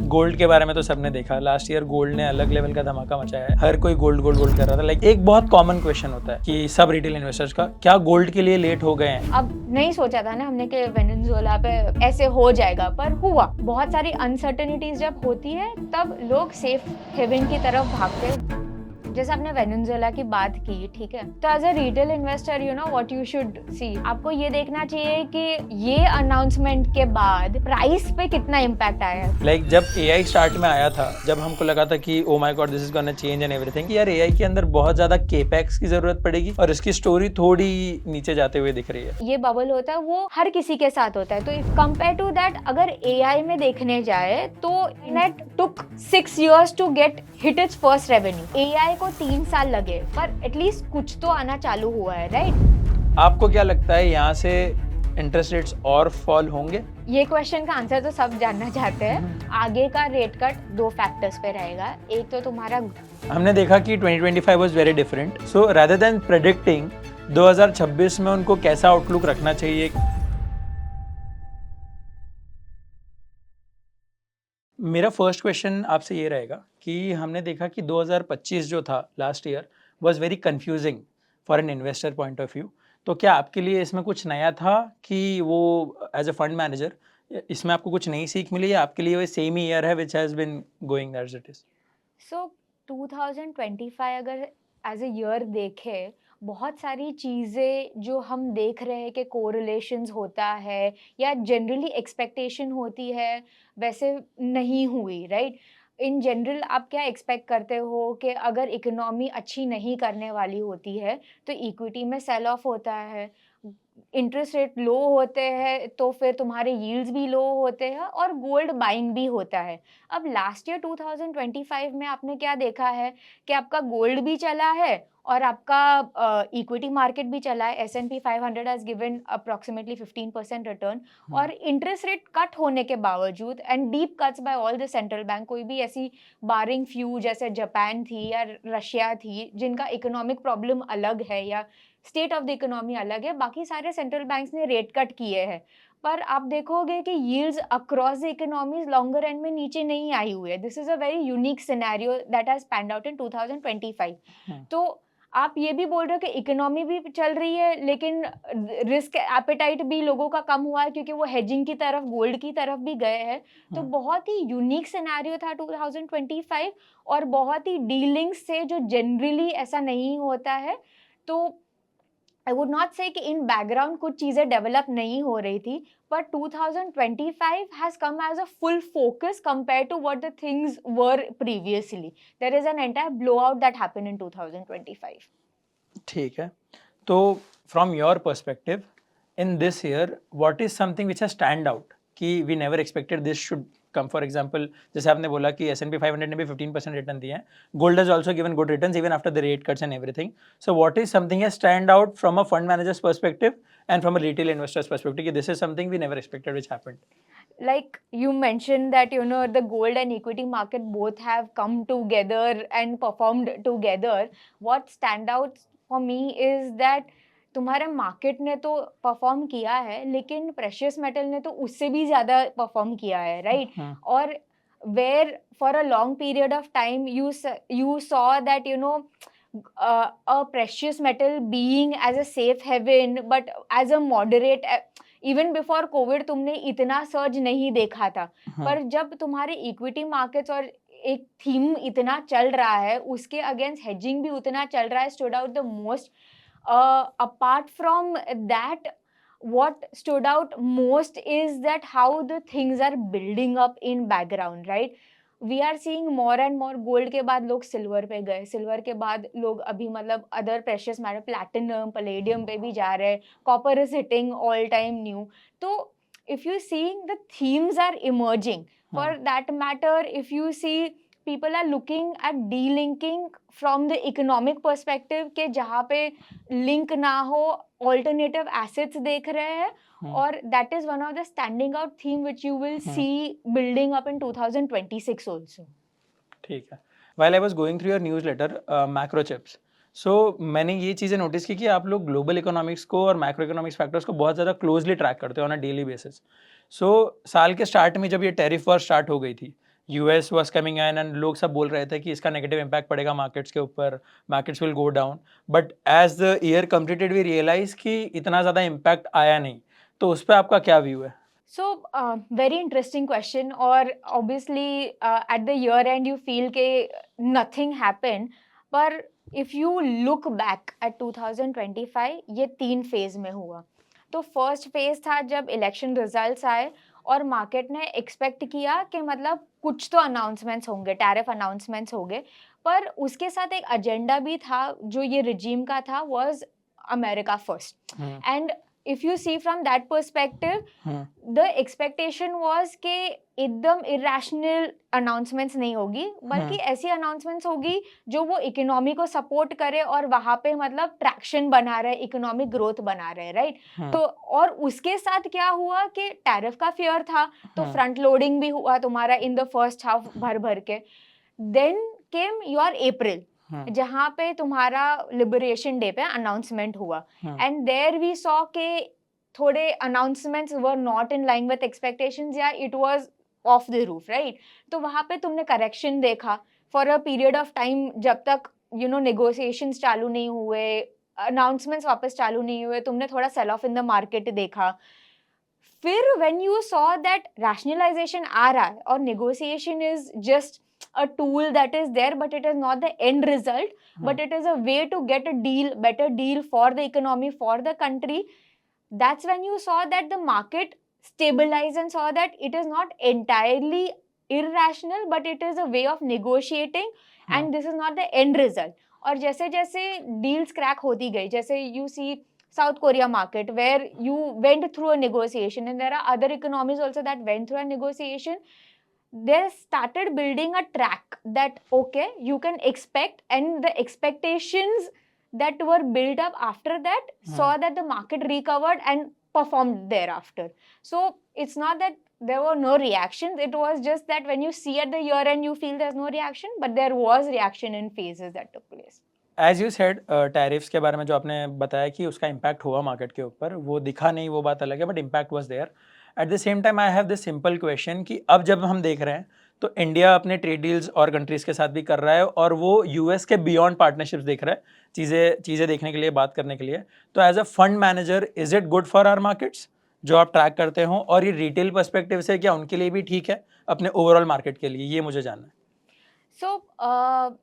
Gold के बारे में तो सबने देखा, लास्ट ईयर गोल्ड ने अलग लेवल का धमाका मचाया है, हर कोई गोल्ड गोल्ड गोल्ड कर रहा था। लाइक एक बहुत कॉमन क्वेश्चन होता है कि सब रिटेल इन्वेस्टर्स का, क्या गोल्ड के लिए लेट हो गए हैं? अब नहीं सोचा था ना हमने कि वेनेजुएला पे ऐसे हो जाएगा, पर हुआ। बहुत सारी अनसर्टेनिटीज जब होती है तब लोग सेफ हेवन की तरफ भागते हैं। जैसे आपने वेनेजुएला की बात की, ठीक है, तो as a retail investor you know what you should see, आपको ये देखना चाहिए कि ये अनाउंसमेंट के बाद प्राइस पे कितना इम्पैक्ट आया है। लाइक जब एआई स्टार्ट में आया था, जब हमको लगा था कि oh my God this is gonna change and everything, यार एआई के अंदर बहुत ज्यादा केपेक्स की जरूरत पड़ेगी और इसकी स्टोरी थोड़ी नीचे जाते हुए दिख रही है। ये बबल होता है वो हर किसी के साथ होता है, तो इफ कंपेयर टू दैट अगर एआई में देखने जाए तो net took 6 years to get hit its first revenue. AI को 3 साल लगे, पर एटलीस्ट कुछ तो आना चालू हुआ है, राइट? आपको क्या लगता है यहाँ से इंटरेस्ट रेट्स और फॉल होंगे? ये क्वेश्चन का आंसर तो सब जानना चाहते हैं। आगे का रेट कट 2 फैक्टर्स पे रहेगा। एक तो तुम्हारा, हमने देखा कि 2025 was very different, so rather than predicting 2026 में उनको कैसा आउटलुक रखना चाहिए। मेरा फर्स्ट क्वेश्चन आपसे ये रहेगा कि हमने देखा कि 2025 जो था last year was very confusing for an investor point of view. तो क्या आपके लिए इसमें कुछ नया था कि वो एज अ फंड मैनेजर इसमें आपको कुछ नई सीख मिली, या आपके लिए वो सेम ही ईयर है which has been going as it is? So 2025 अगर एज अ ईयर देखे, बहुत सारी चीज़ें जो हम देख रहे हैं कि कोरिलेशंस होता है या जनरली एक्सपेक्टेशन होती है, वैसे नहीं हुई, राइट? इन जनरल आप क्या एक्सपेक्ट करते हो कि अगर इकोनॉमी अच्छी नहीं करने वाली होती है तो इक्विटी में सेल ऑफ होता है, इंटरेस्ट रेट लो होते हैं तो फिर तुम्हारे यील्ड्स भी लो होते हैं और गोल्ड बाइंग भी होता है। अब लास्ट ईयर 2025 में आपने क्या देखा है कि आपका गोल्ड भी चला है और आपका इक्विटी मार्केट भी चला है। S&P 500 has given approximately 15% return, और इंटरेस्ट रेट कट होने के बावजूद and deep cuts by all the central bank, कोई भी ऐसी बारिंग फ्यू जैसे जापान थी या रशिया थी जिनका इकोनॉमिक प्रॉब्लम अलग है या स्टेट ऑफ द इकोनॉमी अलग है, बाकी सारे सेंट्रल बैंक्स ने रेट कट किए हैं। पर आप देखोगे कि yields across the economies longer end में नीचे नहीं आई हुई है। This is a very unique scenario that has panned out in 2025। तो आप ये भी बोल रहे हो कि इकोनॉमी भी चल रही है लेकिन रिस्क एपेटाइट भी लोगों का कम हुआ है क्योंकि वो हेजिंग की तरफ, गोल्ड की तरफ भी गए हैं। तो बहुत ही यूनिक सिनेरियो था 2025, और बहुत ही डीलिंग्स से जो जनरली ऐसा नहीं होता है। तो आई वुड नॉट से कि इन बैकग्राउंड कुछ चीज़ें डेवलप नहीं हो रही थी, पर 2025 has come as a full focus compared to what the things were previously. There is an entire blowout that happened in 2025. ठीक है, तो from your perspective in this year what is something which has stand out कि we never expected this should come? For example, जैसे आपने बोला कि S&P 500 ने भी 15% रिटर्न दिए हैं, gold has also given good returns even after the rate cuts and everything. So what is something has stand out from a fund manager's perspective and from a retail investor's perspective कि this is something we never expected which happened? Like you mentioned that you know the gold and equity market both have come together and performed together. What stand out for me is that तुम्हारे market ने तो perform किया है लेकिन precious metal ने तो उससे भी ज़्यादा परफॉर्म किया है, राइट? और where for a long period of time you saw that you know a precious metal being as a safe haven, but as a moderate, even before Covid तुमने इतना सर्ज नहीं देखा था। पर जब तुम्हारे इक्विटी मार्केट्स और एक थीम इतना चल रहा है, उसके अगेंस्ट हेजिंग भी उतना चल रहा है, stood out the most. apart from that, what stood out most is that how the things are building up in background, right? We are seeing more and more, gold के बाद लोग silver पे गए, सिल्वर के बाद लोग अभी मतलब other precious metal, platinum, palladium पे भी जा रहे हैं, copper is hitting all time new. तो if you seeing the themes are emerging, for that matter if you see people are looking at delinking from the economic perspective के जहाँ पे link ना हो, alternative assets देख रहे हैं, और that is one of the standing out theme which you will see building up in 2026 also. ठीक है। While I was going through your newsletter, macro chips, so मैंने ये चीज़ें नोटिस की कि आप लोग ग्लोबल इकोनॉमिक्स को और मैक्रो इकोनॉमिक्स फैक्टर्स को बहुत ज़्यादा क्लोजली ट्रैक करते हो ऑन अ डेली बेसिस। सो साल के स्टार्ट में जब ये टैरिफ वॉर स्टार्ट हो गई थी, US was coming in and लोग सब बोल रहे थे कि इसका नेगेटिव इम्पैक्ट पड़ेगा मार्केट्स के ऊपर, markets will go down, but as the year completed we realise कि इतना ज़्यादा इम्पैक्ट आया नहीं। तो उस पर आपका क्या व्यू है? So, very interesting question. Or obviously, at the year end, you feel ke nothing happened. पर if you look back at 2025, ये 3 फेज में हुआ। तो फर्स्ट फेज था जब इलेक्शन रिजल्ट्स आए और मार्केट ने एक्सपेक्ट किया कि मतलब कुछ तो अनाउंसमेंट्स होंगे, टैरिफ अनाउंसमेंट्स होंगे, पर उसके साथ एक एजेंडा भी था जो ये रिजीम का था, was America first. And if you see from that perspective, the expectation was कि एकदम irrational announcements नहीं होगी, बल्कि ऐसी announcements होगी जो वो इकोनॉमी को सपोर्ट करे और वहां पे मतलब ट्रैक्शन बना रहे, इकोनॉमिक ग्रोथ बना रहे, राइट? तो और उसके साथ क्या हुआ कि टैरिफ का फियर था, तो फ्रंट लोडिंग भी हुआ तुम्हारा इन द फर्स्ट हाफ भर भर के। देन केम योर अप्रैल, जहाँ पे तुम्हारा लिबरेशन डे पे अनाउंसमेंट हुआ, एंड देयर वी सॉ के थोड़े announcements were not in line with expectations, या it was off the roof, right? तो वहां पे तुमने करेक्शन देखा for a period of time, जब तक नेगोशिएशंस चालू नहीं हुए, अनाउंसमेंट्स वापस चालू नहीं हुए, तुमने थोड़ा sell off in the market देखा। फिर when you saw that rationalisation आ रहा है और negotiation is just a tool that is there, but it is not the end result, but it is a way to get a deal, better deal for the economy, for the country. That's when you saw that the market stabilized and saw that it is not entirely irrational, but it is a way of negotiating, and this is not the end result. और जैसे जैसे deals crack होती गई, जैसे you see South Korea market where you went through a negotiation, and there are other economies also that went through a negotiation, they started building a track that okay, you can expect, and the expectations that were built up after that saw that the market recovered and performed thereafter. So it's not that there were no reactions, it was just that when you see at the year end you feel there's no reaction, but there was reaction in phases that took place. As you said, tariffs के बारे में जो आपने बताया कि उसका impact हुआ market के ऊपर, वो दिखा नहीं, वो बात अलग है, but impact was there. At the same time I have this simple question कि अब जब हम देख रहे हैं तो इंडिया अपने ट्रेड डील्स और कंट्रीज़ के साथ भी कर रहा है और वो यूएस के बियॉन्ड पार्टनरशिप्स देख रहा है, चीज़ें देखने के लिए, बात करने के लिए। तो as a fund manager is it good for our markets जो आप ट्रैक करते हो, और ये रिटेल पर्सपेक्टिव से क्या उनके लिए भी ठीक है अपने ओवरऑल मार्केट के लिए, ये मुझे जानना है। सो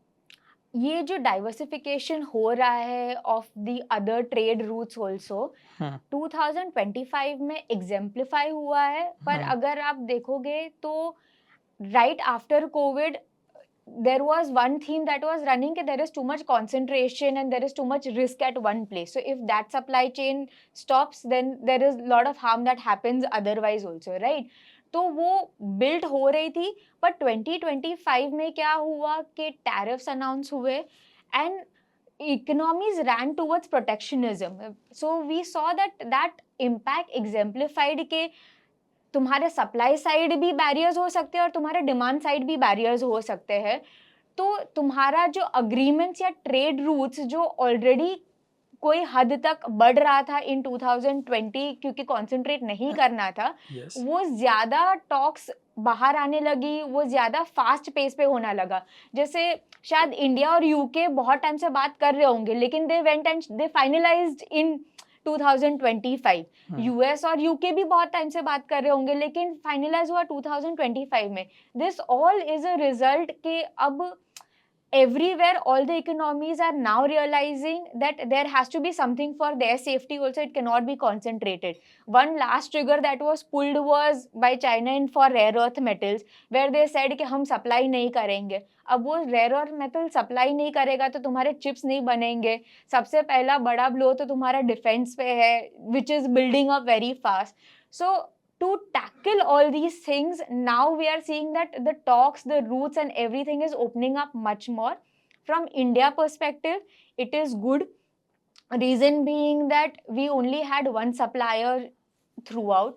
ये जो डाइवर्सिफिकेशन हो रहा है of the other trade routes also 2025 में एग्जेम्प्लीफाई हुआ है, पर अगर आप देखोगे तो right after Covid there was one theme that was running that there is too much concentration and there is too much risk at one place. So if that supply chain stops, then there is a lot of harm that happens otherwise also, right? तो वो build हो रही थी, पर 2025 में क्या हुआ कि टैरिफ्स अनाउंस हुए and economies ran towards protectionism. So we saw that impact exemplified के तुम्हारे सप्लाई साइड भी बैरियर्स हो सकते हैं और तुम्हारे डिमांड साइड भी बैरियर्स हो सकते हैं। तो तुम्हारा जो अग्रीमेंट्स या ट्रेड रूट्स जो ऑलरेडी कोई हद तक बढ़ रहा था इन 2020, क्योंकि कॉन्सेंट्रेट नहीं करना था, वो ज्यादा टॉक्स बाहर आने लगी, वो ज्यादा फास्ट पेस पे होना लगा। जैसे शायद इंडिया और यूके बहुत टाइम से बात कर रहे होंगे, लेकिन they went and they finalised in 2025। US और यूके भी बहुत टाइम से बात कर रहे होंगे, लेकिन फाइनलाइज हुआ 2025 में। This all is a result कि अब everywhere all the economies are now realizing that there has to be something for their safety also, it cannot be concentrated. One last trigger that was pulled was by China in for rare earth metals, where they said कि हम supply नहीं करेंगे। अब वो rare earth metal supply नहीं करेगा तो तुम्हारे chips नहीं बनेंगे। सबसे पहला बड़ा blow तो तुम्हारा defense पे है, which is building up very fast. So to tackle all these things, now we are seeing that the talks, the routes and everything is opening up much more. From India perspective, it is good. Reason being that we only had one supplier throughout.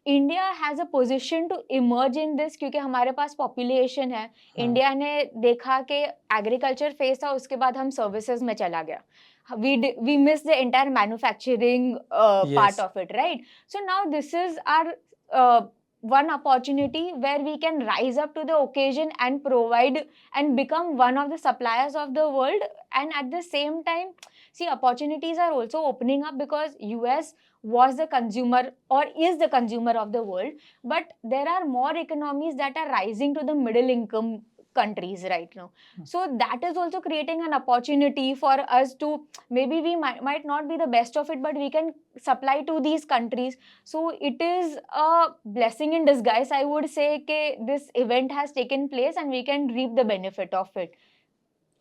India has a position to emerge in this क्योंकि हमारे पास population है। India ने देखा कि agriculture phase था, उसके बाद हम services में चला गया। We missed the entire manufacturing part of it, right? So now this is our one opportunity where we can rise up to the occasion and provide and become one of the suppliers of the world. And at the same time, see, opportunities are also opening up because US was the consumer or is the consumer of the world, but there are more economies that are rising to the middle income countries right now. So that is also creating an opportunity for us to, maybe we might not be the best of it, but we can supply to these countries. So it is a blessing in disguise, I would say, that this event has taken place and we can reap the benefit of it.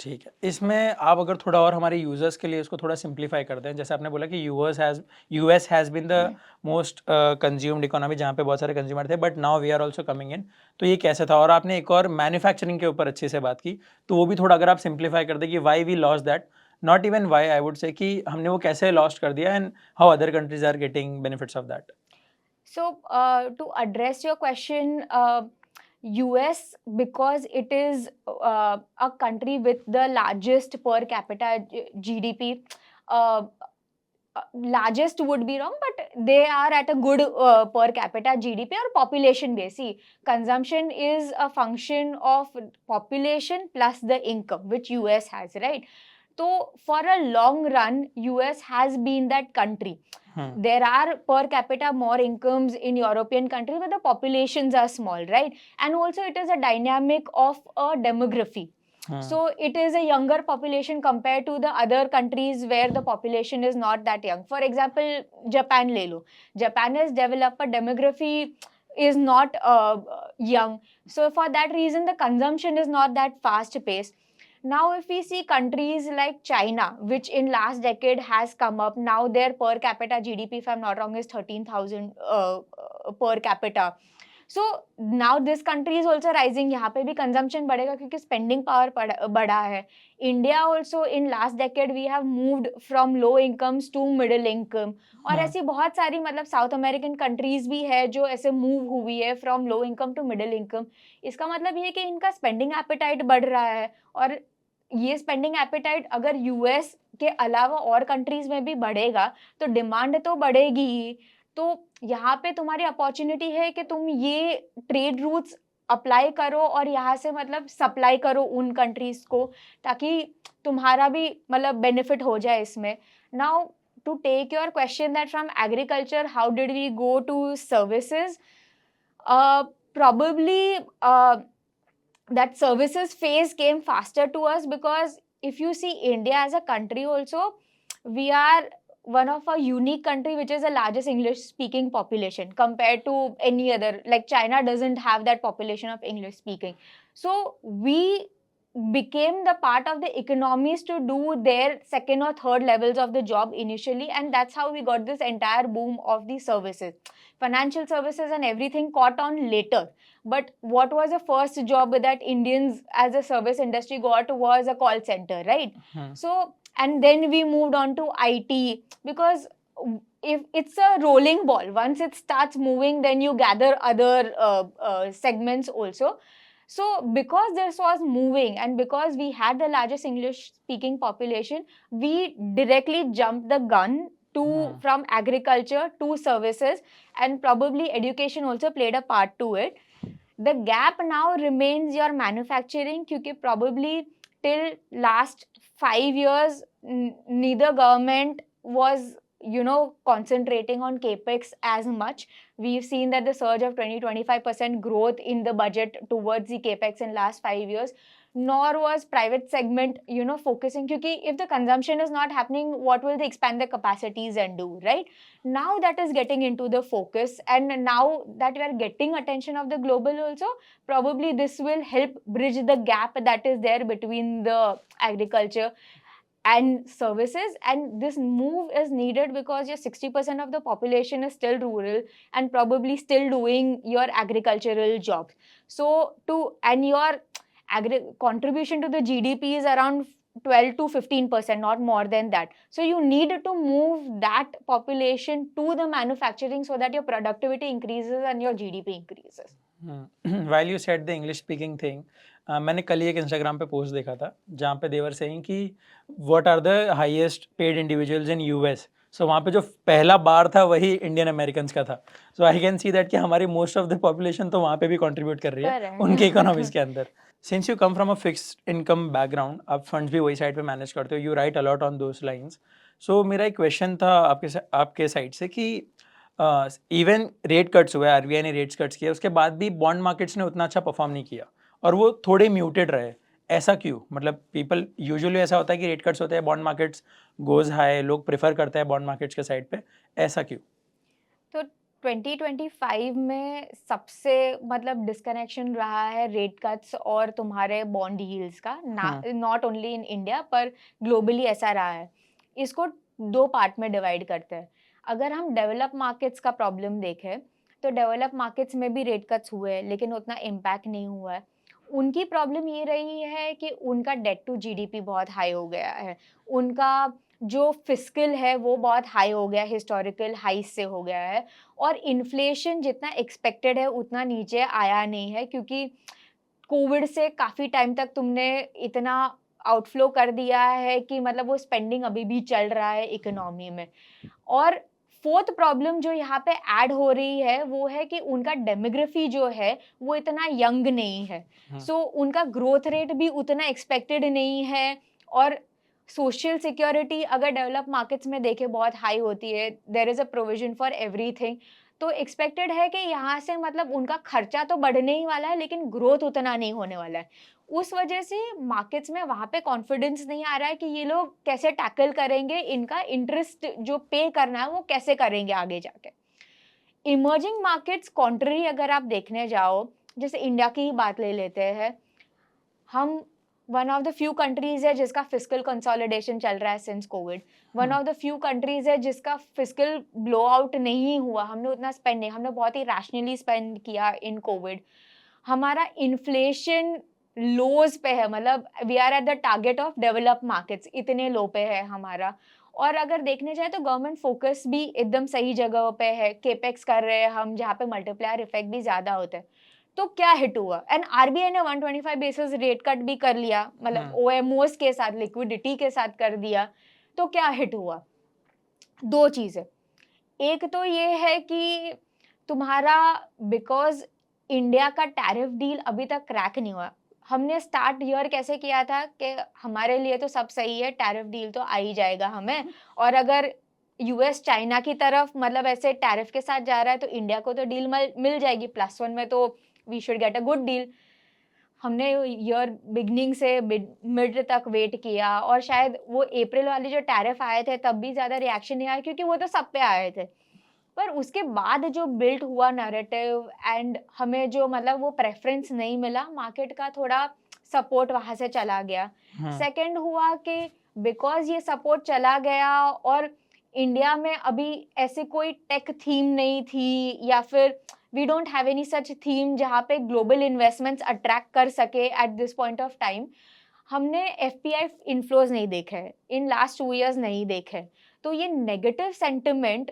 ठीक है, इसमें आप अगर थोड़ा और हमारे users के लिए इसको थोड़ा सिंप्लीफाई कर दें, जैसे आपने बोला कि US has been the most consumed economy जहाँ पे बहुत सारे कंज्यूमर थे, but now we are also coming in, तो ये कैसे था? और आपने एक और मैन्युफैक्चरिंग के ऊपर अच्छे से बात की, तो वो भी थोड़ा अगर आप सिंप्लीफाई कर दें कि why we lost that, not even why, I would say कि हमने वो कैसे लॉस्ट कर दिया and how other countries are getting benefits of that. So, to address your question, US, because it is a country with the largest per capita GDP, largest would be wrong, but they are at a good per capita GDP or population base. See, consumption is a function of population plus the income, which US has, right? So, for a long run, US has been that country. There are per capita more incomes in European countries, but the populations are small, right? And also it is a dynamic of a demography. So it is a younger population compared to the other countries where the population is not that young. For example, Japan le lo. Japan has developed a demography is not young. So for that reason, the consumption is not that fast paced. Now, if we see countries like China, which in last decade has come up, now their per capita GDP, if I'm not wrong, is 13,000 per capita. So now this country is also rising. यहाँ पे भी consumption बढ़ेगा क्योंकि spending power बढ़ा है. India also in last decade we have moved from low incomes to middle income. और ऐसी बहुत सारी मतलब South American countries भी है जो ऐसे move हुई है from low income to middle income. इसका मतलब ये है कि इनका spending appetite बढ़ रहा है, और ये स्पेंडिंग एपेटाइट अगर यूएस के अलावा और कंट्रीज में भी बढ़ेगा तो डिमांड तो बढ़ेगी ही. तो यहाँ पे तुम्हारी अपॉर्चुनिटी है कि तुम ये ट्रेड रूट्स अप्लाई करो और यहाँ से मतलब सप्लाई करो उन कंट्रीज को, ताकि तुम्हारा भी मतलब बेनिफिट हो जाए इसमें. Now to take your question that from agriculture how did we go to services, probably that services phase came faster to us, because if you see India as a country also, we are one of a unique country which is the largest English speaking population compared to any other, like China doesn't have that population of English speaking. So we became the part of the economies to do their second or third levels of the job initially, and that's how we got this entire boom of the services. Financial services and everything caught on later. But what was the first job that Indians as a service industry got was a call center, right? So, and then we moved on to IT, because if it's a rolling ball, once it starts moving, then you gather other segments also. So because this was moving and because we had the largest English speaking population, we directly jumped the gun to from agriculture to services, and probably education also played a part to it. The gap now remains your manufacturing, because probably till last 5 years neither government was concentrating on capex as much. We've seen that the surge of 20-25% growth in the budget towards the capex in last 5 years, nor was private segment focusing, because if the consumption is not happening, what will they expand the capacities and do, right? Now that is getting into the focus, and now that we are getting attention of the global also, probably this will help bridge the gap that is there between the agriculture and services. And this move is needed because your 60% of the population is still rural and probably still doing your agricultural jobs. So and your contribution to the GDP is around 12 to 15%, not more than that. So you need to move that population to the manufacturing so that your productivity increases and your GDP increases. While you said the English speaking thing, मैंने कल ही एक Instagram पे post देखा था जहाँ पे they were saying कि what are the highest paid individuals in US. So वहाँ पे जो पहला बार था वही इंडियन अमेरिकन्स का था. सो आई कैन सी दैट कि हमारी मोस्ट ऑफ द पॉपुलेशन तो वहाँ पे भी कंट्रीब्यूट कर रही है उनके इकोनॉमीज के अंदर. Since you come from a fixed income background, आप फंड्स भी वही साइड पे मैनेज करते हो, you write a lot on those lines. So मेरा एक क्वेश्चन था आपके साइड से कि इवन रेट कट्स हुए, आरबीआई ने रेट्स कट्स किए, उसके बाद भी बॉन्ड मार्केट्स ने उतना अच्छा परफॉर्म नहीं किया और वो थोड़े म्यूटेड रहे. ऐसा क्यों? मतलब पीपल यूजुअली ऐसा होता है कि रेट कट्स होते हैं, बॉन्ड मार्केट्स गोज हाई, लोग प्रेफर करते हैं बॉन्ड मार्केट्स के साइड पे, ऐसा क्यों? तो 2025 में सबसे मतलब डिस्कनेक्शन रहा है रेट कट्स और तुम्हारे बॉन्ड यील्ड्स का, नॉट ओनली इन इंडिया पर ग्लोबली ऐसा रहा है. इसको दो पार्ट में डिवाइड करते हैं. अगर हम डेवलप मार्केट्स का प्रॉब्लम देखें तो डेवलप मार्केट्स में भी रेट कट्स हुए लेकिन उतना इम्पैक्ट नहीं हुआ है. उनकी प्रॉब्लम ये रही है कि उनका डेट टू जीडीपी बहुत हाई हो गया है. उनका जो फिस्कल है वो बहुत हाई हो गया, हिस्टोरिकल हाई से हो गया है. और इन्फ्लेशन जितना एक्सपेक्टेड है उतना नीचे आया नहीं है क्योंकि कोविड से काफ़ी टाइम तक तुमने इतना आउटफ्लो कर दिया है कि मतलब वो स्पेंडिंग अभी भी चल रहा है इकोनॉमी में. और फोर्थ प्रॉब्लम जो यहाँ पे ऐड हो रही है वो है कि उनका डेमोग्राफी जो है वो इतना यंग नहीं है. सो उनका ग्रोथ रेट भी उतना एक्सपेक्टेड नहीं है. और सोशल सिक्योरिटी अगर डेवलप मार्केट्स में देखें बहुत हाई होती है, there is a provision for everything. तो एक्सपेक्टेड है कि यहाँ से मतलब उनका खर्चा तो बढ़ने ही वाला है लेकिन ग्रोथ उतना नहीं होने वाला है. उस वजह से मार्केट्स में वहाँ पे कॉन्फिडेंस नहीं आ रहा है कि ये लोग कैसे टैकल करेंगे, इनका इंटरेस्ट जो पे करना है वो कैसे करेंगे आगे जाके. इमर्जिंग मार्केट्स कॉन्ट्ररी अगर आप देखने जाओ, जैसे इंडिया की ही बात ले लेते हैं, हम one of the few countries है जिसका फिस्कल कंसोलिडेशन चल रहा है since Covid. One of the few countries है जिसका फिस्कल ब्लो आउट नहीं हुआ. हमने उतना स्पेंड नहीं, हमने बहुत ही रैशनली स्पेंड किया इन कोविड. हमारा इन्फ्लेशन लोज पे है, मतलब we are at the target of develop markets, इतने लो पे है हमारा. और अगर देखने जाए तो गवर्नमेंट फोकस भी एकदम सही जगह पे है, केपेक्स कर रहे हैं हम जहाँ पे मल्टीप्लायर इफेक्ट भी ज्यादा होते हैं. तो क्या हिट हुआ? एंड आरबीआई ने 125 बेसिस रेट कट भी कर लिया, मतलब ओएमओस के साथ, लिक्विडिटी के साथ कर दिया. तो क्या हिट हुआ? दो चीजें. एक तो ये है कि तुम्हारा बिकॉज इंडिया का टैरिफ डील अभी तक क्रैक नहीं हुआ. हमने स्टार्ट ईयर कैसे किया था कि हमारे लिए तो सब सही है, टैरिफ डील तो आ ही जाएगा हमें. और अगर यूएस चाइना की तरफ मतलब ऐसे टैरिफ के साथ जा रहा है तो इंडिया को तो डील मिल जाएगी, +1 में तो we should get a good deal. हमने ईयर बिगनिंग से मिड तक वेट किया और शायद वो अप्रैल वाले जो टैरिफ आए थे तब भी ज़्यादा रिएक्शन नहीं आया क्योंकि वो तो सब पे आए थे. पर उसके बाद जो बिल्ट हुआ नैरेटिव एंड हमें जो मतलब वो प्रेफरेंस नहीं मिला, मार्केट का थोड़ा सपोर्ट वहाँ से चला गया. सेकंड हुआ कि बिकॉज ये सपोर्ट चला गया और इंडिया में अभी ऐसे कोई टेक थीम नहीं थी या फिर we don't have any such theme जहाँ पे ग्लोबल इन्वेस्टमेंट्स अट्रैक्ट कर सके at this point of time. हमने एफपीआई इनफ्लोज नहीं देखे इन लास्ट 2 years, नहीं देखे. तो ये नेगेटिव सेंटिमेंट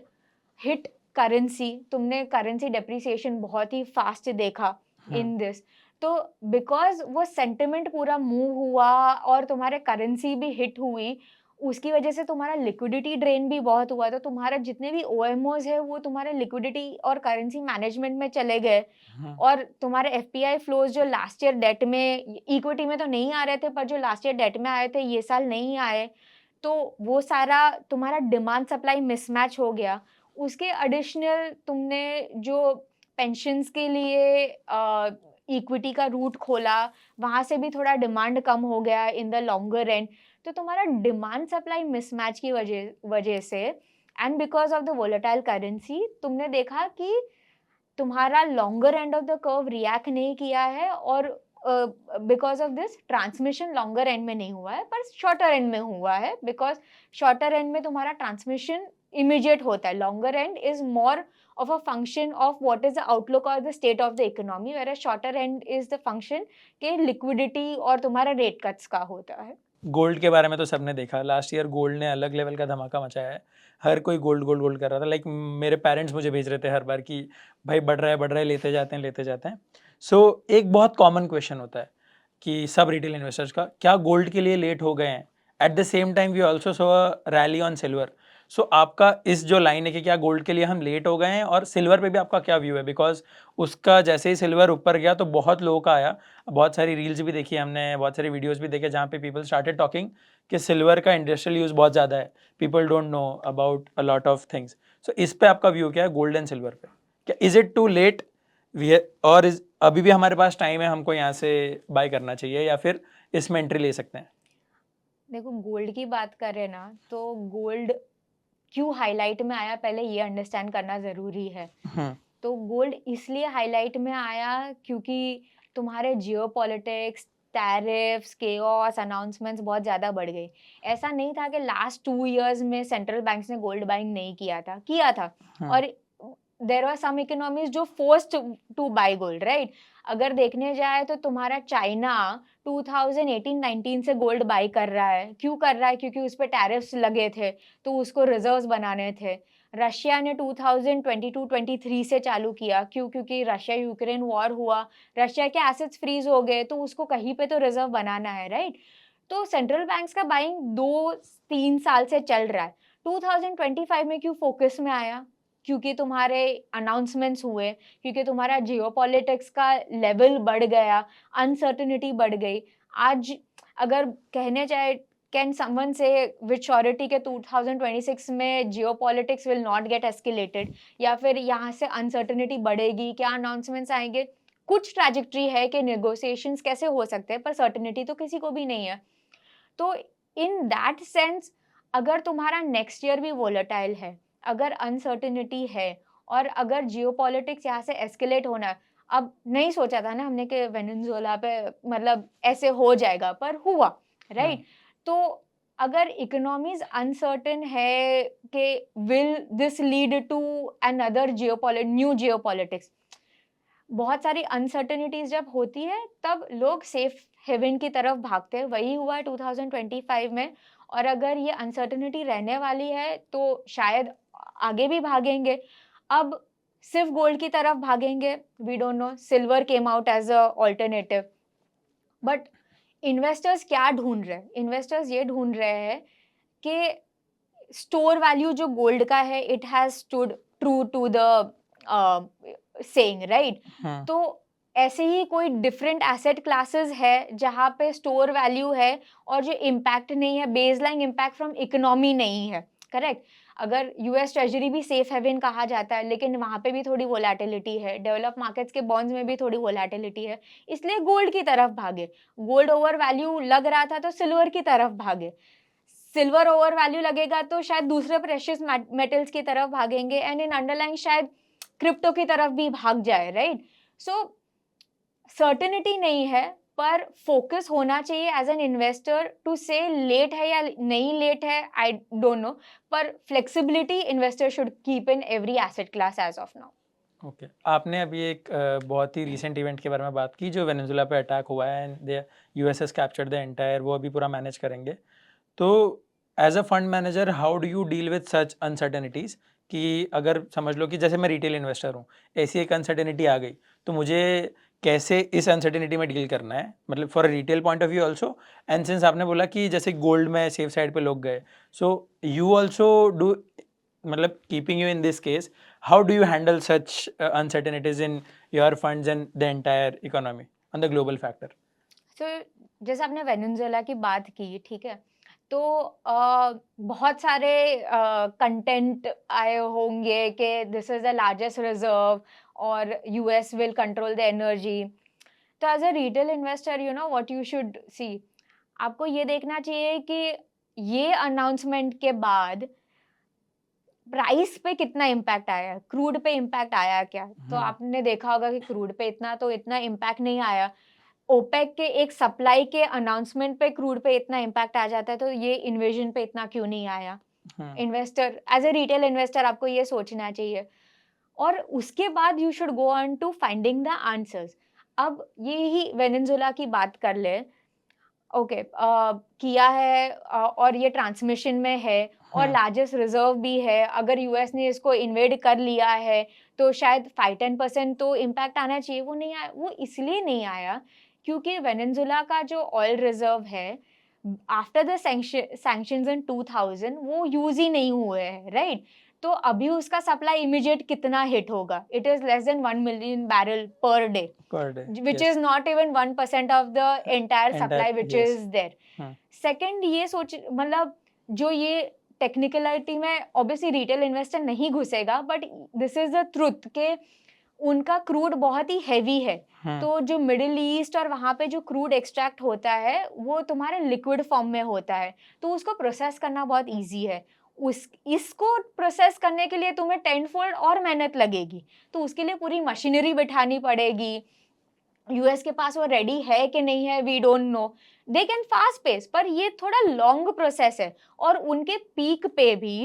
हिट करेंसी. तुमने करेंसी डेप्रिसिएशन बहुत ही फास्ट देखा इन दिस. तो बिकॉज वो सेंटिमेंट पूरा मूव हुआ और तुम्हारे करेंसी भी हिट हुई, उसकी वजह से तुम्हारा लिक्विडिटी ड्रेन भी बहुत हुआ. तो तुम्हारा जितने भी ओएमओज है वो तुम्हारे लिक्विडिटी और करेंसी मैनेजमेंट में चले गए. और तुम्हारे एफपीआई फ्लोज जो लास्ट ईयर डेट में, इक्विटी में तो नहीं आ रहे थे पर जो लास्ट ईयर डेट में आए थे ये साल नहीं आए. तो वो सारा तुम्हारा डिमांड सप्लाई मिसमैच हो गया. उसके एडिशनल तुमने जो पेंशन्स के लिए इक्विटी का रूट खोला, वहाँ से भी थोड़ा डिमांड कम हो गया इन द लॉन्गर एंड. तो तुम्हारा डिमांड सप्लाई मिसमैच की वजह से and because of the volatile currency तुमने देखा कि तुम्हारा longer end of the curve react नहीं किया है. और because of this transmission longer end में नहीं हुआ है पर शॉर्टर एंड में हुआ है. बिकॉज शॉर्टर एंड में तुम्हारा ट्रांसमिशन इमीडिएट होता है, longer and is more of a function of what is the outlook or the state of the economy, whereas shorter end is the function के liquidity और तुम्हारा रेट कट्स का होता है. गोल्ड के बारे में तो सबने देखा, लास्ट ईयर गोल्ड ने अलग लेवल का धमाका मचाया है. हर कोई गोल्ड गोल्ड गोल्ड कर रहा था. लाइक मेरे पेरेंट्स मुझे भेज रहे थे हर बार कि भाई बढ़ रहा है, लेते जाते हैं. सो एक बहुत कॉमन क्वेश्चन होता है कि सब रिटेल इन्वेस्टर्स का, क्या गोल्ड के लिए लेट हो गए हैं? At the same time we also saw a rally on silver. So आपका इस जो लाइन है कि क्या गोल्ड के लिए हम लेट हो गए हैं, और सिल्वर पे भी आपका क्या व्यू है? बिकॉज़ उसका जैसे ही सिल्वर ऊपर गया तो बहुत लोगों का आया, बहुत सारी रील्स भी देखी हमने, बहुत सारी वीडियोज़ भी देखे जहाँ पे पीपल स्टार्टेड टॉकिंग कि सिल्वर का इंडस्ट्रियल यूज़ बहुत ज़्यादा है, people don't know about a lot of things. So इस पे आपका व्यू क्या है गोल्ड एंड सिल्वर पे? क्या इज़ इट टू लेट और अभी भी हमारे पास टाइम है, हमको यहाँ से बाय करना चाहिए, या फिर इसमें एंट्री ले सकते हैं? देखो, गोल्ड की बात करें ना, तो गोल्ड क्यों हाईलाइट में आया पहले ये अंडरस्टैंड करना ज़रूरी है। हुँ, तो गोल्ड इसलिए हाईलाइट में आया क्योंकि तुम्हारे जियोपॉलिटिक्स, टैरिफ्स, केओस, अनाउंसमेंट्स बहुत ज़्यादा बढ़ गई। ऐसा नहीं था कि लास्ट 2 इयर्स में सेंट्रल बैंक्स ने गोल्ड बाइंग नहीं किया था। हुँ, और देयर आर सम इकोनॉमीज़ जो forced to buy gold, right? अगर देखने जाए तो तुम्हारा चाइना 2018-19 से गोल्ड बाय कर रहा है। क्यों कर रहा है? क्योंकि उस पे टैरिफ्स लगे थे, तो उसको रिजर्व्स बनाने थे। रशिया ने 2022-23 से चालू किया। क्यों? क्योंकि रशिया यूक्रेन वॉर हुआ, रशिया के एसेट्स फ्रीज़ हो गए, तो उसको कहीं पे तो रिज़र्व बनाना है, राइट? तो सेंट्रल बैंक्स का बाइंग 2-3 साल से चल रहा है। 2025 में क्यों फ़ोकस में आया? क्योंकि तुम्हारे अनाउंसमेंट्स हुए, क्योंकि तुम्हारा जियोपॉलिटिक्स का लेवल बढ़ गया, अनसर्टेनिटी बढ़ गई। आज अगर कहने जाए, कैन समवन से विद श्योरिटी के 2026 में geopolitics will not gate escalated, या फिर यहाँ से अनसर्टेनिटी बढ़ेगी, क्या अनाउंसमेंट्स आएँगे? कुछ ट्रैजेक्टरी है कि नेगोशिएशंस कैसे हो सकते हैं, पर सर्टेनिटी तो किसी को भी नहीं है। तो इन दैट सेंस, अगर तुम्हारा नेक्स्ट ईयर भी वोलेटाइल है, अगर अनसर्टेनिटी है, और अगर जियोपॉलिटिक्स यहाँ से एस्केलेट होना है, अब नहीं सोचा था ना हमने कि वेनेजुएला पे मतलब ऐसे हो जाएगा, पर हुआ, हुँ, राइट? तो अगर इकोनॉमीज अनसर्टेन है कि will this lead to another new geopolitics, बहुत सारी अनसर्टेनिटीज जब होती है तब लोग सेफ हेवन की तरफ भागते हैं। वही हुआ है 2025 में। और अगर ये अनसर्टेनिटी रहने वाली है तो शायद आगे भी भागेंगे। अब सिर्फ गोल्ड की तरफ भागेंगे, we don't know. Silver came out as an alternative, but investors क्या ढूंढ रहे हैं? इन्वेस्टर्स ये ढूंढ रहे हैं कि स्टोर वैल्यू जो गोल्ड का है, it has stood true to the saying, right? हुँ, तो ऐसे ही कोई डिफरेंट एसेट क्लासेस है जहाँ पे स्टोर वैल्यू है और जो इम्पैक्ट नहीं है, बेसलाइन इम्पैक्ट फ्रॉम इकोनॉमी नहीं है, करेक्ट? अगर यूएस ट्रेजरी भी सेफ हेवन कहा जाता है, लेकिन वहाँ पे भी थोड़ी वोलेटिलिटी है, डेवलप मार्केट्स के बॉन्ड्स में भी थोड़ी वोलेटिलिटी है, इसलिए गोल्ड की तरफ भागे। गोल्ड ओवर वैल्यू लग रहा था तो सिल्वर की तरफ भागे। सिल्वर ओवर वैल्यू लगेगा तो शायद दूसरे प्रेशियस मेटल्स की तरफ भागेंगे, एंड इन अंडरलाइंग शायद क्रिप्टो की तरफ भी भाग जाए, राइट? सो सर्टेनिटी नहीं है, पर फोकस होना चाहिए as an investor to say late है या नहीं लेट है, आई डोंट नो, पर flexibility investor should keep in every asset class as of now. Okay. आपने अभी एक बहुत ही रीसेंट इवेंट के बारे में बात की जो वेनेजुएला पे अटैक हुआ है, and the US has captured the entire, वो अभी पूरा मैनेज करेंगे। तो as a fund manager how do you deal with such uncertainties? कि अगर समझ लो कि जैसे मैं रिटेल इन्वेस्टर हूँ, ऐसी एक अनसर्टेनिटी आ गई, तो मुझे कैसे इस अनसर्टेनिटी में डील करना है? मतलब for a retail point of view also, and since आपने बोला कि जैसे गोल्ड में सेफ साइड पे लोग गए, सो यू ऑल्सो डू, मतलब keeping you in this case, how do you handle such uncertainties in your funds and the entire economy on the global factor? तो जैसे आपने वेनेजुएला की बात की, ठीक है? तो बहुत सारे कंटेंट आए होंगे कि this is the largest reserve और US will control the energy. तो as a retail investor, you know what you should see, आपको ये देखना चाहिए कि ये अनाउंसमेंट के बाद प्राइस पे कितना इम्पैक्ट आया है, क्रूड पे इम्पैक्ट आया क्या? तो हुँ, आपने देखा होगा कि क्रूड पे इतना इम्पैक्ट नहीं आया। ओपेक के एक सप्लाई के अनाउंसमेंट पे क्रूड पे इतना इम्पैक्ट आ जाता है, तो ये इन्वेजन पे इतना क्यों नहीं आया? हुँ, investor, as a retail investor आपको ये सोचना चाहिए। और उसके बाद you should go on to finding the answers. अब ये ही वेनेजुएला की बात कर लें, ओके, किया है, और ये ट्रांसमिशन में है और हुँ, लार्जेस्ट रिजर्व भी है। अगर यूएस ने इसको इन्वेड कर लिया है, तो शायद 5-10% तो इम्पैक्ट आना चाहिए, वो नहीं आया। वो इसलिए नहीं आया क्योंकि वेनेजुएला का जो ऑयल रिजर्व है, आफ्टर द सैंक्शंस इन 2000 वो यूज ही नहीं हुए हैं, राइट? तो अभी उसका सप्लाई इमीडिएट कितना हिट होगा? It is less than 1 million barrel per day, per day, which yes, is not even 1% of the entire supply entire, which yes. is there. Hmm. Second, ये सोच मतलब जो ये टेक्निकलिटी में ऑब्वियसली रिटेल इन्वेस्टर नहीं घुसेगा, but this is the truth के उनका क्रूड बहुत ही हैवी है। Hmm. तो जो मिडिल ईस्ट और वहाँ पे जो क्रूड एक्सट्रैक्ट होता है वो तुम्हारे लिक्विड फॉर्म में होता है, तो उसको प्रोसेस करना बहुत इजी है। उस इसको प्रोसेस करने के लिए तुम्हें 10 फोल्ड और मेहनत लगेगी, तो उसके लिए पूरी मशीनरी बिठानी पड़ेगी। यूएस के पास वो रेडी है कि नहीं है, we don't know. They can fast pace, पर ये थोड़ा लॉन्ग प्रोसेस है। और उनके पीक पे भी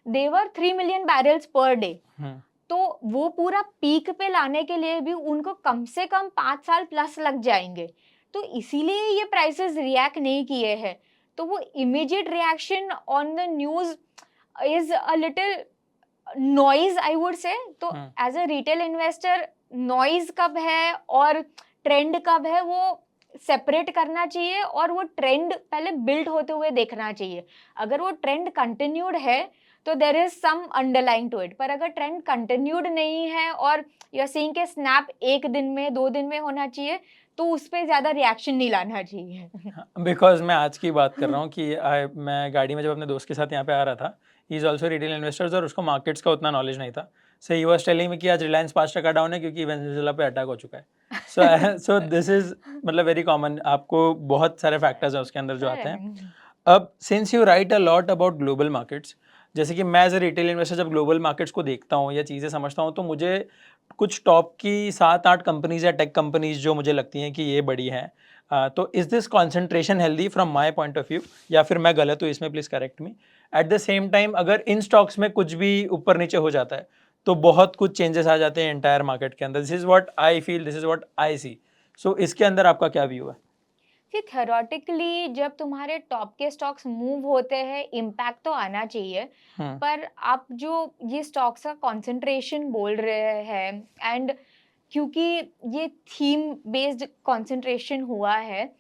देवर 3 million barrels per day, Hmm. तो वो पूरा पीक पे लाने के लिए भी उनको कम से कम 5 साल प्लस लग जाएंगे। तो इसीलिए ये प्राइसेस रिएक्ट नहीं किए हैं। तो वो immediate reaction on the news is a little noise, I would say. तो as a retail investor noise कब है और ट्रेंड कब है वो सेपरेट करना चाहिए, और वो ट्रेंड पहले बिल्ड होते हुए देखना चाहिए। अगर वो ट्रेंड कंटिन्यूड है तो there is some underlying to it, पर अगर ट्रेंड कंटिन्यूड नहीं है और यू आर सीइंग के स्नैप 1 दिन में 2 दिन में होना चाहिए, तो उस पर ज्यादा रिएक्शन नहीं लाना चाहिए। बिकॉज मैं आज की बात कर रहा हूँ कि मैं गाड़ी में जब अपने दोस्त के साथ यहाँ पे आ रहा था, he is also retail investors, और उसको मार्केट्स का उतना नॉलेज नहीं था। सो ही वॉज टेलिंग में कि आज रिलायंस 5% डाउन है क्योंकि वेनेजुएला पे अटैक हो चुका है। सो दिस इज मतलब वेरी कॉमन, आपको बहुत सारे फैक्टर्स हैं उसके अंदर जो आते हैं। अब since you right a lot about global markets, जैसे कि मैं एज अ रिटेल इन्वेस्टर जब ग्लोबल मार्केट्स को देखता हूँ या चीज़ें समझता हूँ, तो मुझे कुछ टॉप की 7-8 कंपनीज या टेक कंपनीज जो मुझे लगती हैं कि ये बड़ी हैं। तो is this concentration healthy from my point of view, या फिर मैं गलत हूँ इसमें, please correct me. Eight the same time अगर इन स्टॉक्स में कुछ भी ऊपर नीचे हो जाता है तो बहुत कुछ चेंजेस आ जाते हैं एंटायर मार्केट के अंदर। This is what I feel, this is what I see. So इसके अंदर आपका क्या व्यू है? फिर थ्योरेटिकली जब तुम्हारे टॉप के स्टॉक्स मूव होते हैं इम्पैक्ट तो आना चाहिए, पर आप जो ये स्टॉक्स का कंसंट्रेशन बोल रहे हैं, एंड क्योंकि ये थीम बेस्ड कंसंट्रेशन हुआ है,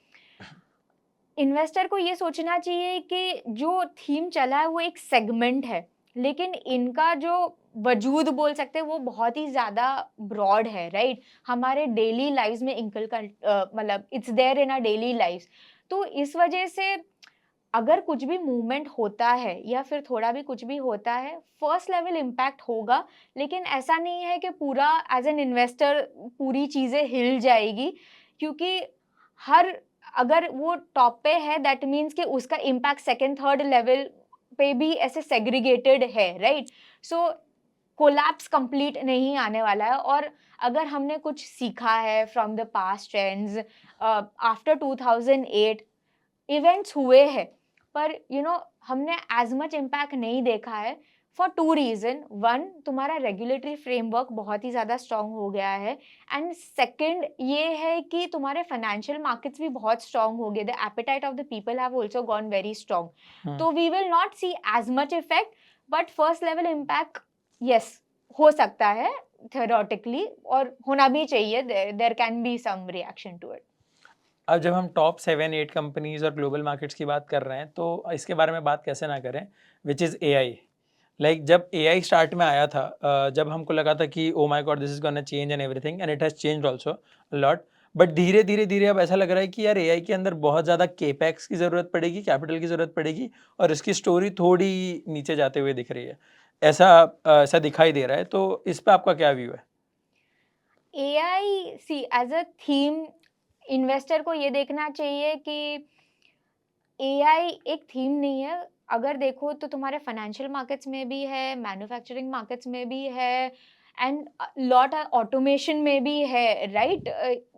इन्वेस्टर को ये सोचना चाहिए कि जो थीम चला है वो एक सेगमेंट है, लेकिन इनका जो वजूद बोल सकते हैं वो बहुत ही ज़्यादा ब्रॉड है, राइट? हमारे डेली लाइव्स में मतलब it's there in our daily lives. तो इस वजह से अगर कुछ भी मूवमेंट होता है या फिर थोड़ा भी कुछ भी होता है, फर्स्ट लेवल इम्पैक्ट होगा, लेकिन ऐसा नहीं है कि पूरा एज एन इन्वेस्टर पूरी चीज़ें हिल जाएगी, क्योंकि हर अगर वो टॉप पे है दैट मीन्स कि उसका इम्पैक्ट सेकंड थर्ड लेवल पे भी ऐसे सेग्रीगेटेड है, राइट? सो कोलैप्स कंप्लीट नहीं आने वाला है। और अगर हमने कुछ सीखा है from the past trends, after 2008 events हुए हैं, पर हमने एज मच इम्पैक्ट नहीं देखा है फॉर 2 रीजन। 1, तुम्हारा रेगुलेटरी फ्रेमवर्क बहुत ही ज़्यादा स्ट्रांग हो गया है, एंड सेकंड ये है कि तुम्हारे फाइनेंशियल मार्केट्स भी बहुत स्ट्रांग हो गए। The appetite of the people have also gone very strong. तो we will not see as much effect, but first level impact yes हो सकता है थ्योरेटिकली, और होना भी चाहिए। There can be some reaction to it. अब जब हम टॉप 7-8 कंपनीज और ग्लोबल मार्केट्स की बात कर रहे हैं तो इसके बारे में बात कैसे ना करें, विच इज़ एआई। लाइक जब एआई स्टार्ट में आया था, जब हमको लगा था कि oh my God this is gonna change and everything, and it has changed also lot. But धीरे धीरे धीरे अब ऐसा लग रहा है कि यार एआई के अंदर बहुत ज़्यादा केपेक्स की ज़रूरत पड़ेगी, कैपिटल की ज़रूरत पड़ेगी, और इसकी स्टोरी थोड़ी नीचे जाते हुए दिख रही है। ऐसा दिखाई दे रहा है, तो इस पर आपका क्या व्यू है? AI see as a theme, investor को ये देखना चाहिए कि एआई एक थीम नहीं है। अगर देखो तो तुम्हारे फाइनेंशियल मार्केट्स में भी है, मैन्युफैक्चरिंग मार्केट्स में भी है, एंड लॉट ऑटोमेशन में भी है, right?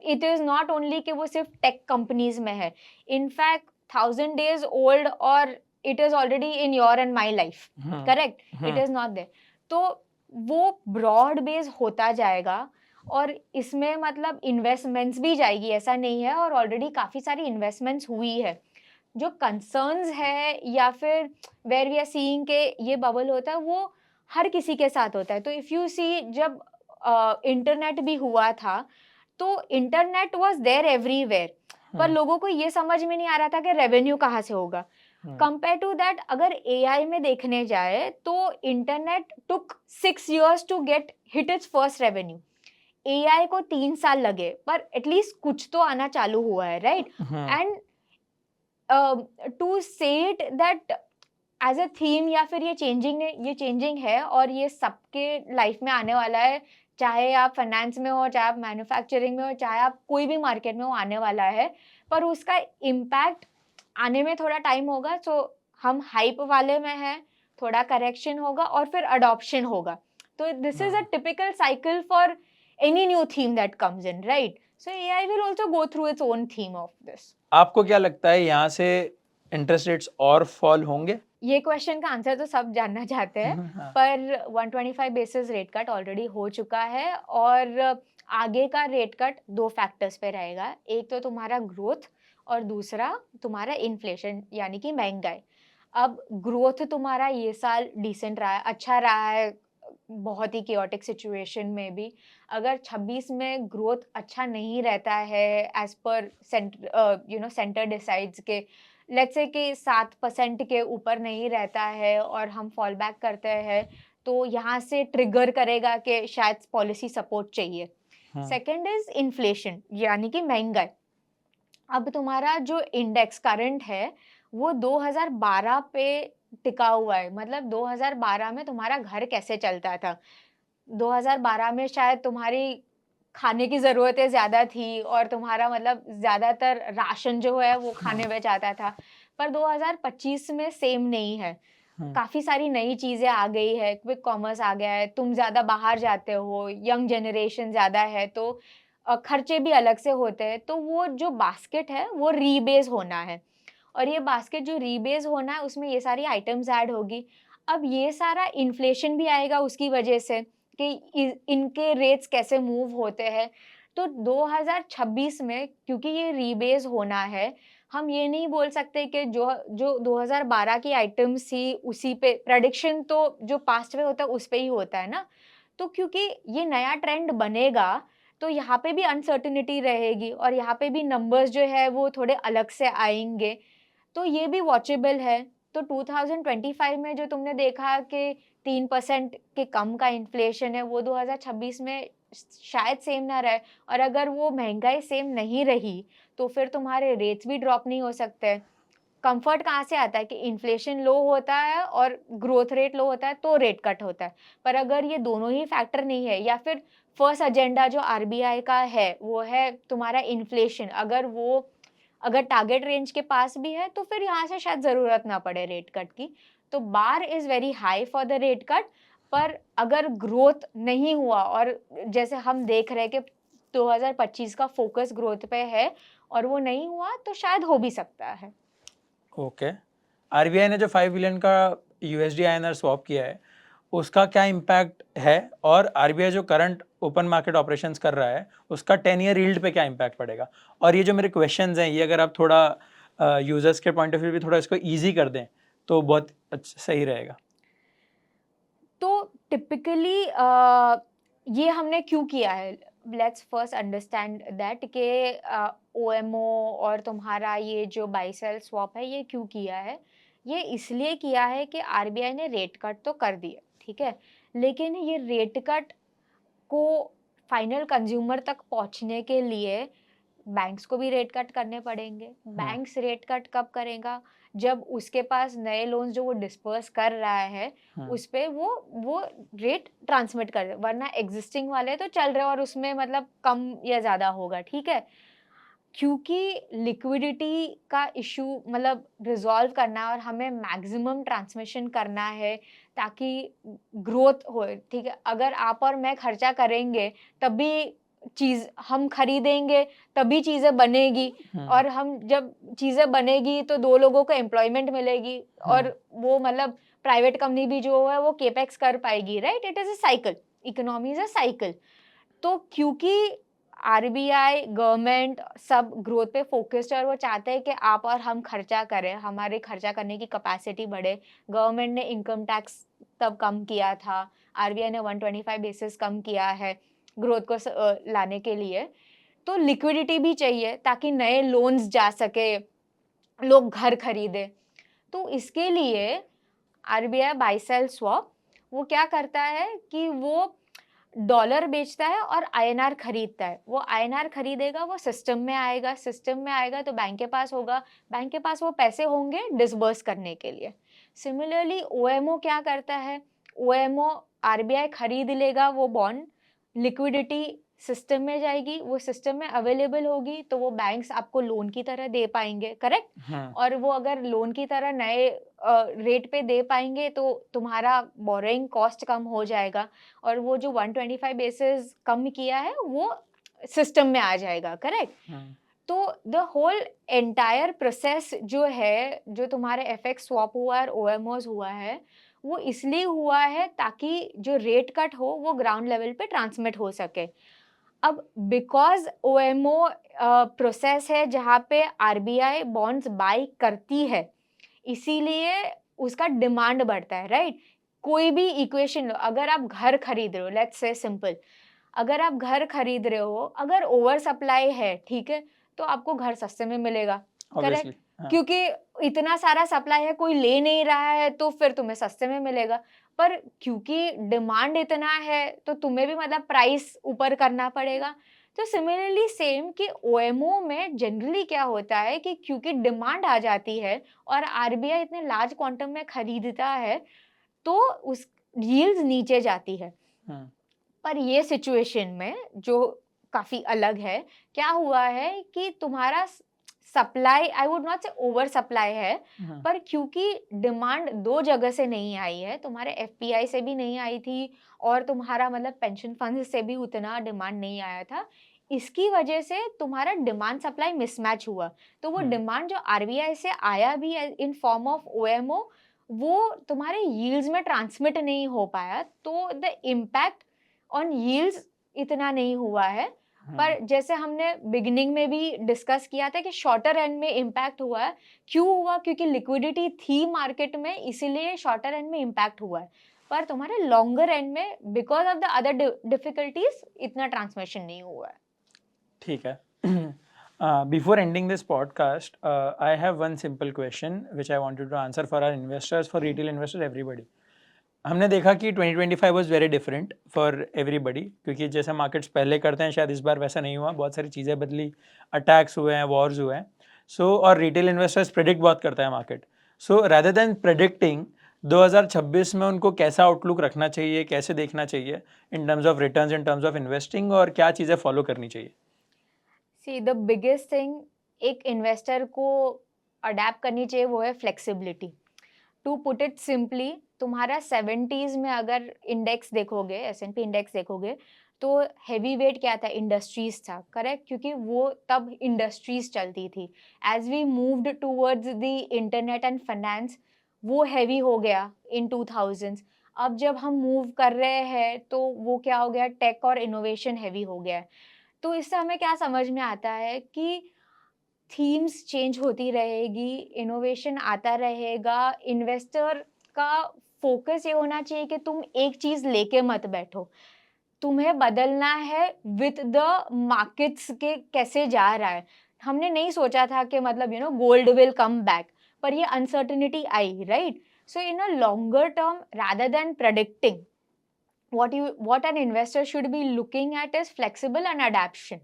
It is not only कि वो सिर्फ टेक कंपनीज में है। इनफैक्ट 1000 days ओल्ड, और it is already in your and my life, correct? It is not there. तो वो ब्रॉड बेस होता जाएगा, और इसमें मतलब इन्वेस्टमेंट्स भी जाएगी, ऐसा नहीं है, और ऑलरेडी काफ़ी सारी इन्वेस्टमेंट्स हुई है। जो कंसर्न्स है या फिर वेयर वी आर सीइंग के ये बबल होता है, वो हर किसी के साथ होता है। तो इफ़ यू सी जब इंटरनेट भी हुआ था, तो इंटरनेट वाज देयर एवरीवेयर। पर लोगों को ये समझ में नहीं आ रहा था कि रेवेन्यू कहाँ से होगा। कंपेयर टू दैट अगर एआई में देखने जाए तो internet took 6 years to get hit its first revenue. AI को 3 साल लगे पर एटलीस्ट कुछ तो आना चालू हुआ है, right? And to say it that as a theme या फिर ये चेंजिंग है और ये सबके लाइफ में आने वाला है, चाहे आप फाइनेंस में हो, चाहे आप मैन्युफैक्चरिंग में हो, चाहे आप कोई भी मार्केट में हो, आने वाला है। पर उसका इम्पैक्ट आने में थोड़ा टाइम होगा। सो हम हाइप वाले में हैं, थोड़ा करेक्शन होगा और फिर अडॉप्शन होगा। तो this is a typical cycle for any new theme that comes in, right? So AI will also go through its own theme of this. आपको क्या लगता है यहाँ से इंटरेस्ट रेट्स और फॉल होंगे? ये क्वेश्चन का आंसर तो सब जानना चाहते हैं, हाँ। पर 125 बेसिस रेट कट ऑलरेडी हो चुका है और आगे का रेट कट 2 फैक्टर्स पे रहेगा। एक तो तुम्हारा ग्रोथ और दूसरा तुम्हारा इन्फ्लेशन यानी कि महंगाई। अब ग्रोथ तुम्हारा ये साल डिसेंट रहा है, अच्छा रहा है, बहुत ही chaotic सिचुएशन में भी। अगर 26 में ग्रोथ अच्छा नहीं रहता है एज पर सेंटर डिसाइड्स के, लेट्स से कि 7% के ऊपर नहीं रहता है और हम फॉल बैक करते हैं, तो यहाँ से ट्रिगर करेगा कि शायद पॉलिसी सपोर्ट चाहिए। सेकंड इज इन्फ्लेशन यानी कि महंगाई। अब तुम्हारा जो इंडेक्स करंट है वो 2012 पे टिका हुआ है। मतलब 2012 में तुम्हारा घर कैसे चलता था? 2012 में शायद तुम्हारी खाने की ज़रूरतें ज़्यादा थी और तुम्हारा मतलब ज़्यादातर राशन जो है वो खाने में जाता था। पर 2025 में सेम नहीं है। काफ़ी सारी नई चीज़ें आ गई है, क्विक कॉमर्स आ गया है, तुम ज़्यादा बाहर जाते हो, यंग जनरेशन ज़्यादा है, तो खर्चे भी अलग से होते हैं। तो वो जो बास्केट है वो रीबेस होना है और ये बास्केट जो रीबेस होना है उसमें ये सारी आइटम्स ऐड होगी। अब ये सारा इन्फ्लेशन भी आएगा उसकी वजह से कि इनके रेट्स कैसे मूव होते हैं। तो 2026 में क्योंकि ये रीबेस होना है, हम ये नहीं बोल सकते कि जो जो 2012 की आइटम्स थी उसी पे प्रेडिक्शन, तो जो पास्ट में होता है उस पे ही होता है ना। तो क्योंकि ये नया ट्रेंड बनेगा तो यहाँ पे भी अनसर्टेनिटी रहेगी और यहाँ पे भी नंबर्स जो है वो थोड़े अलग से आएंगे। तो ये भी वॉचेबल है। तो 2025 में जो तुमने देखा कि 3% के कम का इन्फ्लेशन है, वो 2026 में शायद सेम ना रहे। और अगर वो महंगाई सेम नहीं रही तो फिर तुम्हारे रेट्स भी ड्रॉप नहीं हो सकते। कंफर्ट कहाँ से आता है कि इन्फ्लेशन लो होता है और ग्रोथ रेट लो होता है तो रेट कट होता है। पर अगर ये दोनों ही फैक्टर नहीं है या फिर फर्स्ट एजेंडा जो आरबीआई का है वो है तुम्हारा इन्फ्लेशन, अगर टारगेट रेंज के पास भी है तो फिर यहाँ से शायद ज़रूरत ना पड़े रेट कट की। तो bar is very high for the rate cut. पर अगर ग्रोथ नहीं हुआ और जैसे हम देख रहे हैं कि 2025 का फोकस ग्रोथ पे है और वो नहीं हुआ तो शायद हो भी सकता है। ओके। आरबीआई ने जो 5 बिलियन का यूएसडी आईएनआर स्वैप किया है उसका क्या इम्पैक्ट है और आरबीआई जो करंट ओपन मार्केट ऑपरेशंस कर रहा है उसका 10 ईयर यील्ड पे क्या इम्पैक्ट पड़ेगा? और ये जो मेरे क्वेश्चंस हैं ये अगर आप थोड़ा यूजर्स के पॉइंट ऑफ व्यू भी थोड़ा इसको ईजी कर दें तो बहुत सही रहेगा। तो टिपिकली ये हमने क्यों किया है? लेट्स फर्स्ट अंडरस्टैंड दैट कि ओएमओ और तुम्हारा ये जो बाई सेल स्वैप है ये क्यों किया है? ये इसलिए किया है कि आरबीआई ने रेट कट तो कर दिए, ठीक है? लेकिन ये रेट कट को फाइनल कंज्यूमर तक पहुंचने के लिए बैंक्स को भी रेट कट करने पड़ेंगे। बैंक्स रेट कट कब करेगा? जब उसके पास नए लोन्स जो वो डिस्पर्स कर रहा है उस पे वो रेट ट्रांसमिट कर दे, वरना एग्जिस्टिंग वाले तो चल रहे हैं और उसमें मतलब कम या ज़्यादा होगा, ठीक है? क्योंकि लिक्विडिटी का इशू मतलब रिजॉल्व करना है और हमें मैक्सिमम ट्रांसमिशन करना है ताकि ग्रोथ हो, ठीक है? अगर आप और मैं खर्चा करेंगे तभी चीज़ हम खरीदेंगे, तभी चीज़ें बनेगी और हम जब चीज़ें बनेगी तो 2 लोगों को एम्प्लॉयमेंट मिलेगी और वो मतलब प्राइवेट कंपनी भी जो है वो केपेक्स कर पाएगी, right? It is a cycle, economy is a cycle. तो क्योंकि आरबीआई, गवर्नमेंट सब ग्रोथ पे फोकस्ड है और वो चाहते हैं कि आप और हम खर्चा करें, हमारे खर्चा करने की कैपेसिटी बढ़े। गवर्नमेंट ने इनकम टैक्स तब कम किया था, आरबीआई ने 125 बेसिस कम किया है ग्रोथ को लाने के लिए। तो लिक्विडिटी भी चाहिए ताकि नए लोन्स जा सके, लोग घर खरीदे। तो इसके लिए आरबीआई बाय सेल स्वैप वो क्या करता है कि वो डॉलर बेचता है और आईएनआर खरीदता है। वो आईएनआर खरीदेगा, वो सिस्टम में आएगा तो बैंक के पास होगा, बैंक के पास वो पैसे होंगे डिसबर्स करने के लिए। सिमिलरली ओएमओ क्या करता है, ओएमओ आरबीआई खरीद लेगा वो बॉन्ड, लिक्विडिटी सिस्टम में जाएगी, वो सिस्टम में अवेलेबल होगी तो वो बैंक्स आपको लोन की तरह दे पाएंगे, करेक्ट। और वो अगर लोन की तरह नए रेट पे दे पाएंगे तो तुम्हारा बोरोइंग कॉस्ट कम हो जाएगा और वो जो 125 बेसिस कम किया है वो सिस्टम में आ जाएगा, करेक्ट। तो द होल एंटायर प्रोसेस जो है, जो तुम्हारे एफएक्स स्वैप हुआ है और ओएमओज हुआ है, वो इसलिए हुआ है ताकि जो रेट कट हो वो ग्राउंड लेवल पे ट्रांसमिट हो सके। अब बिकॉज ओएमओ प्रोसेस है जहाँ पे आरबीआई बॉन्ड्स बाय करती है, इसीलिए उसका डिमांड बढ़ता है, राइट। कोई भी इक्वेशन लो, अगर आप घर खरीद रहे हो, लेट्स से सिंपल, अगर आप घर खरीद रहे हो, अगर ओवर सप्लाई है, ठीक है, तो आपको घर सस्ते में मिलेगा, करेक्ट। क्योंकि इतना सारा सप्लाई है, कोई ले नहीं रहा है तो फिर तुम्हें सस्ते में मिलेगा। पर क्योंकि डिमांड इतना है तो तुम्हें भी मतलब प्राइस ऊपर करना पड़ेगा। तो सिमिलरली सेम कि ओएमओ में जनरली क्या होता है कि क्योंकि डिमांड आ जाती है और आरबीआई इतने लार्ज क्वांटम में खरीदता है तो उस यील्ड्स नीचे जाती है। पर ये सिचुएशन में जो काफी अलग है, क्या हुआ है कि तुम्हारा सप्लाई, आई वुड नॉट से ओवर सप्लाई है, पर क्योंकि डिमांड दो जगह से नहीं आई है, तुम्हारे एफपीआई से भी नहीं आई थी और तुम्हारा मतलब पेंशन फंड से भी उतना डिमांड नहीं आया था, इसकी वजह से तुम्हारा डिमांड सप्लाई मिसमैच हुआ। तो वो डिमांड जो आरबीआई से आया भी इन फॉर्म ऑफ ओएमओ, वो तुम्हारे यील्ड्स में ट्रांसमिट नहीं हो पाया, तो द इम्पैक्ट ऑन यील्ड्स इतना नहीं हुआ है। पर जैसे हमने बिगिनिंग में भी डिस्कस किया था कि शॉर्टर एंड में इम्पैक्ट हुआ है। क्यों हुआ? क्योंकि लिक्विडिटी थी मार्केट में, इसीलिए शॉर्टर एंड में इम्पैक्ट हुआ है। पर तुम्हारे लॉन्गर एंड में because of the other difficulties इतना ट्रांसमिशन नहीं हुआ है। ठीक है। Before ending this podcast, I have one simple question which I wanted to answer for our investors, for retail investors, everybody. हमने देखा कि 2025 was very different for everybody, क्योंकि जैसे मार्केट्स पहले करते हैं शायद इस बार वैसा नहीं हुआ, बहुत सारी चीज़ें बदली, अटैक्स हुए हैं, वॉर्स हुए हैं। सो और रिटेल इन्वेस्टर्स प्रेडिक्ट बहुत करता है market. So rather than predicting 2026 में उनको कैसा आउटलुक रखना चाहिए, कैसे देखना चाहिए in terms of returns, in terms of investing, और क्या चीज़ें फॉलो करनी चाहिए? सी द बिगेस्ट थिंग एक इन्वेस्टर को अडेप्ट करनी चाहिए वो है flexibility. To put it simply, तुम्हारा 70s में अगर इंडेक्स देखोगे, एस&पी इंडेक्स देखोगे, तो हैवी वेट क्या था? इंडस्ट्रीज था, करेक्ट, क्योंकि वो तब इंडस्ट्रीज चलती थी। As we moved towards the internet and finance, वो हैवी हो गया इन 2000s। अब जब हम मूव कर रहे हैं तो वो क्या हो गया? टेक और इनोवेशन हैवी हो गया है। तो इससे हमें क्या समझ में आता है कि थीम्स चेंज होती रहेगी, इनोवेशन आता रहेगा। इन्वेस्टर का फोकस ये होना चाहिए कि तुम एक चीज लेके मत बैठो, तुम्हें बदलना है विद द मार्केट्स के कैसे जा रहा है। हमने नहीं सोचा था कि मतलब गोल्ड विल कम बैक, पर ये uncertainty I, right. So in a longer term rather than predicting, what an investor should be looking at is flexible and adaptation.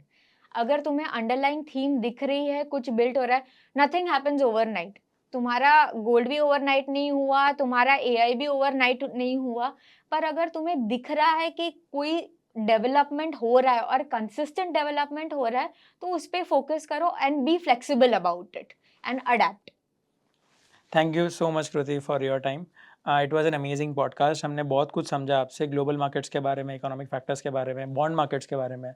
अगर तुम्हें अंडरलाइंग थीम दिख रही है, कुछ बिल्ड हो रहा है, नथिंग हैपेंस ओवरनाइट। तुम्हारा गोल्ड भी ओवरनाइट नहीं हुआ, तुम्हारा एआई भी ओवरनाइट नहीं हुआ, पर अगर तुम्हें दिख रहा है कि कोई डेवलपमेंट हो रहा है और कंसिस्टेंट डेवलपमेंट हो रहा है, तो उस पर फोकस करो and be flexible about it and adapt. Thank you so much Kriti for your time. It was an amazing podcast. हमने बहुत कुछ समझा आपसे, ग्लोबल मार्केट्स के बारे में, इकोनॉमिक फैक्टर्स के बारे में, बॉन्ड मार्केट्स के बारे में।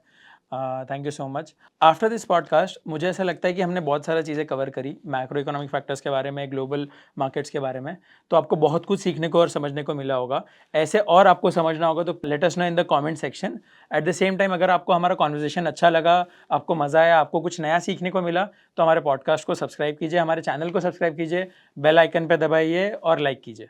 Thank you so much. After this podcast मुझे ऐसा लगता है कि हमने बहुत सारी चीज़ें कवर करी, मैक्रो इकोनॉमिक फैक्टर्स के बारे में, ग्लोबल मार्केट्स के बारे में, तो आपको बहुत कुछ सीखने को और समझने को मिला होगा। ऐसे और आपको समझना होगा तो let us know in the comment section. Eight the same time अगर आपको हमारा कॉन्वर्सेशन अच्छा लगा, आपको मज़ा आया, आपको कुछ नया सीखने को मिला, तो हमारे पॉडकास्ट को सब्सक्राइब कीजिए, हमारे चैनल को सब्सक्राइब कीजिए, बेल आइकन पर दबाइए और लाइक कीजिए।